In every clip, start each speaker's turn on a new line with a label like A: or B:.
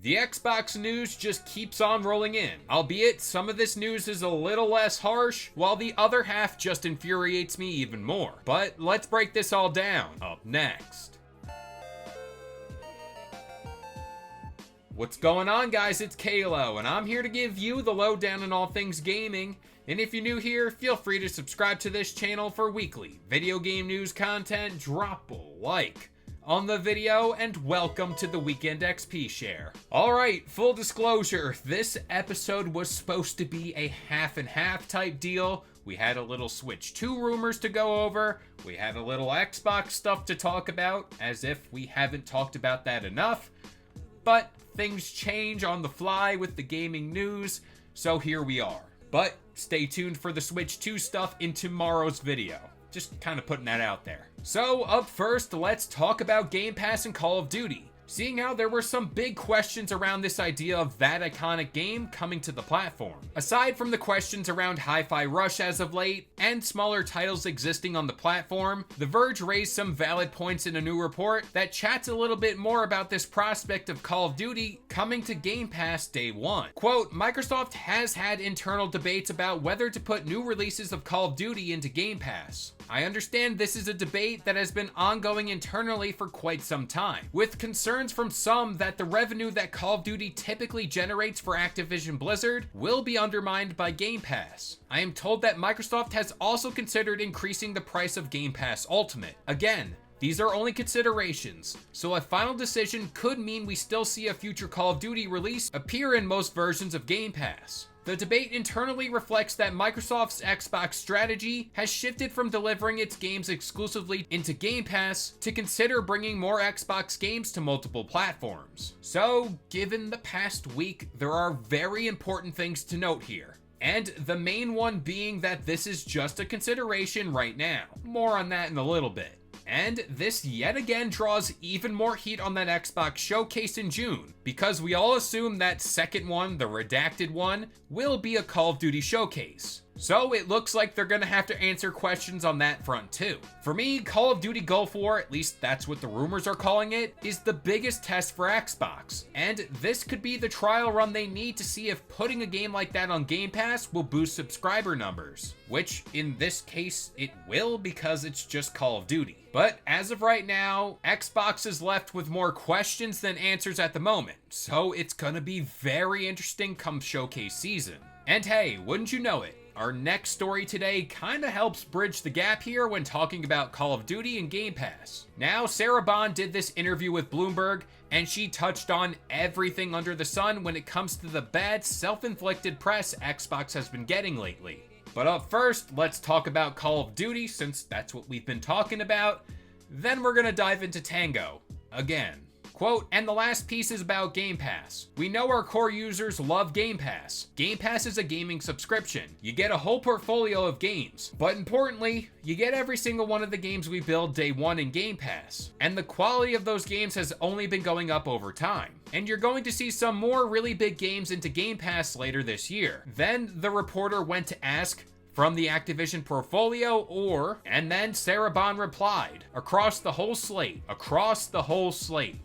A: The Xbox news just keeps on rolling in, albeit some of this news is a little less harsh, while the other half just infuriates me even more. But let's break this all down up next. What's going on, guys? It's Kalo, and I'm here to give you the lowdown on all things gaming. And if you're new here, feel free to subscribe to this channel for weekly video game news content. Drop a like on the video, and welcome to the Weekend XP Share. Alright, full disclosure, this episode was supposed to be a half and half type deal. We had a little Switch 2 rumors to go over, we had a little Xbox stuff to talk about, as if we haven't talked about that enough. But things change on the fly with the gaming news, so here we are. But stay tuned for the Switch 2 stuff in tomorrow's video. Just kind of putting that out there. So up first, let's talk about Game Pass and Call of Duty. Seeing how there were some big questions around this idea of that iconic game coming to the platform. Aside from the questions around Hi-Fi Rush as of late, and smaller titles existing on the platform, The Verge raised some valid points in a new report that chats a little bit more about this prospect of Call of Duty coming to Game Pass day one. Quote, Microsoft has had internal debates about whether to put new releases of Call of Duty into Game Pass. I understand this is a debate that has been ongoing internally for quite some time, with concerns from some that the revenue that Call of Duty typically generates for Activision Blizzard will be undermined by Game Pass. I am told that Microsoft has also considered increasing the price of Game Pass Ultimate. Again, these are only considerations, so a final decision could mean we still see a future Call of Duty release appear in most versions of Game Pass. The debate internally reflects that Microsoft's Xbox strategy has shifted from delivering its games exclusively into Game Pass to consider bringing more Xbox games to multiple platforms. So, given the past week, there are very important things to note here. And the main one being that this is just a consideration right now. More on that in a little bit. And this yet again draws even more heat on that Xbox showcase in June, because we all assume that second one, the redacted one, will be a Call of Duty showcase. So it looks like they're gonna have to answer questions on that front too. For me, Call of Duty Gulf War, at least that's what the rumors are calling it, is the biggest test for Xbox. And this could be the trial run they need to see if putting a game like that on Game Pass will boost subscriber numbers. Which, in this case, it will because it's just Call of Duty. But as of right now, Xbox is left with more questions than answers at the moment. So it's gonna be very interesting come showcase season. And hey, wouldn't you know it, our next story today kinda helps bridge the gap here when talking about Call of Duty and Game Pass. Now, Sarah Bond did this interview with Bloomberg, and she touched on everything under the sun when it comes to the bad self-inflicted press Xbox has been getting lately. But up first, let's talk about Call of Duty, since that's what we've been talking about. Then we're gonna dive into Tango, again. Quote, and the last piece is about Game Pass. We know our core users love Game Pass. Game Pass is a gaming subscription. You get a whole portfolio of games. But importantly, you get every single one of the games we build day one in Game Pass. And the quality of those games has only been going up over time. And you're going to see some more really big games into Game Pass later this year. Then the reporter went to ask, from the Activision portfolio or, and then Sarah Bond replied, across the whole slate.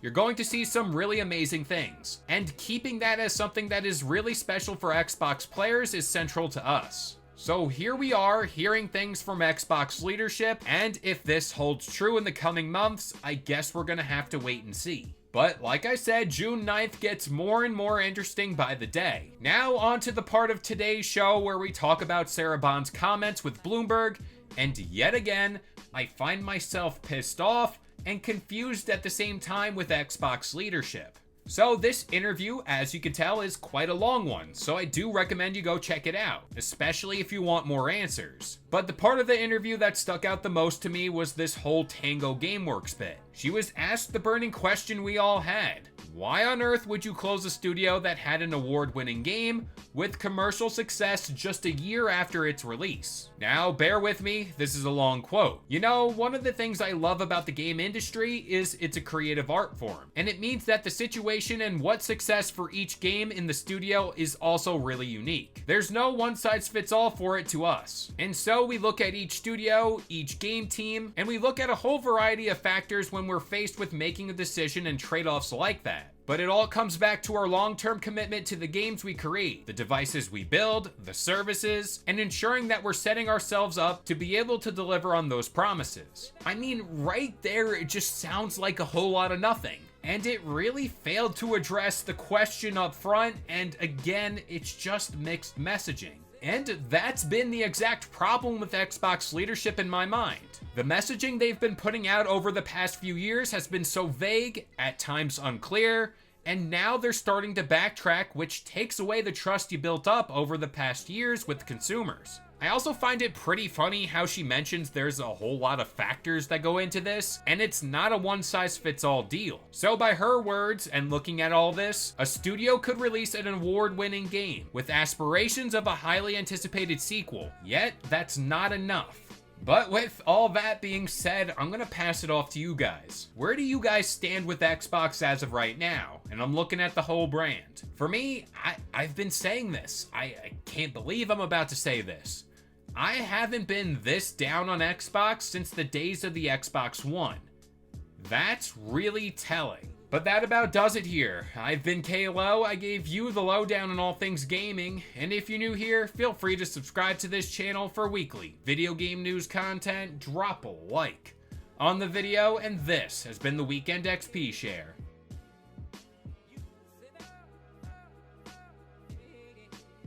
A: You're going to see some really amazing things. And keeping that as something that is really special for Xbox players is central to us. So here we are, hearing things from Xbox leadership, and if this holds true in the coming months, I guess we're gonna have to wait and see. But like I said, June 9th gets more and more interesting by the day. Now on to the part of today's show where we talk about Sarah Bond's comments with Bloomberg, and yet again, I find myself pissed off and confused at the same time with Xbox leadership. So this interview, as you can tell, is quite a long one, so I do recommend you go check it out, especially if you want more answers. But the part of the interview that stuck out the most to me was this whole Tango Gameworks bit. She was asked the burning question we all had. Why on earth would you close a studio that had an award-winning game with commercial success just a year after its release? Now, bear with me, this is a long quote. You know, one of the things I love about the game industry is it's a creative art form, and it means that the situation and what success for each game in the studio is also really unique. There's no one-size-fits-all for it to us. And so we look at each studio, each game team, and we look at a whole variety of factors when we're faced with making a decision and trade-offs like that. But it all comes back to our long-term commitment to the games we create, the devices we build, the services, and ensuring that we're setting ourselves up to be able to deliver on those promises. I mean, right there, it just sounds like a whole lot of nothing. And it really failed to address the question up front, and again, it's just mixed messaging. And that's been the exact problem with Xbox leadership in my mind. The messaging they've been putting out over the past few years has been so vague, at times unclear, and now they're starting to backtrack, which takes away the trust you built up over the past years with consumers. I also find it pretty funny how she mentions there's a whole lot of factors that go into this, and it's not a one-size-fits-all deal. So by her words, and looking at all this, a studio could release an award-winning game with aspirations of a highly anticipated sequel, yet that's not enough. But with all that being said, I'm gonna pass it off to you guys. Where do you guys stand with Xbox as of right now? And I'm looking at the whole brand. For me, I've been saying this. I can't believe I'm about to say this. I haven't been this down on Xbox since the days of the Xbox One. That's really telling. But that about does it here. I've been KLO, I gave you the lowdown on all things gaming, and if you're new here, feel free to subscribe to this channel for weekly video game news content. Drop a like on the video, and this has been the Weekend XP Share.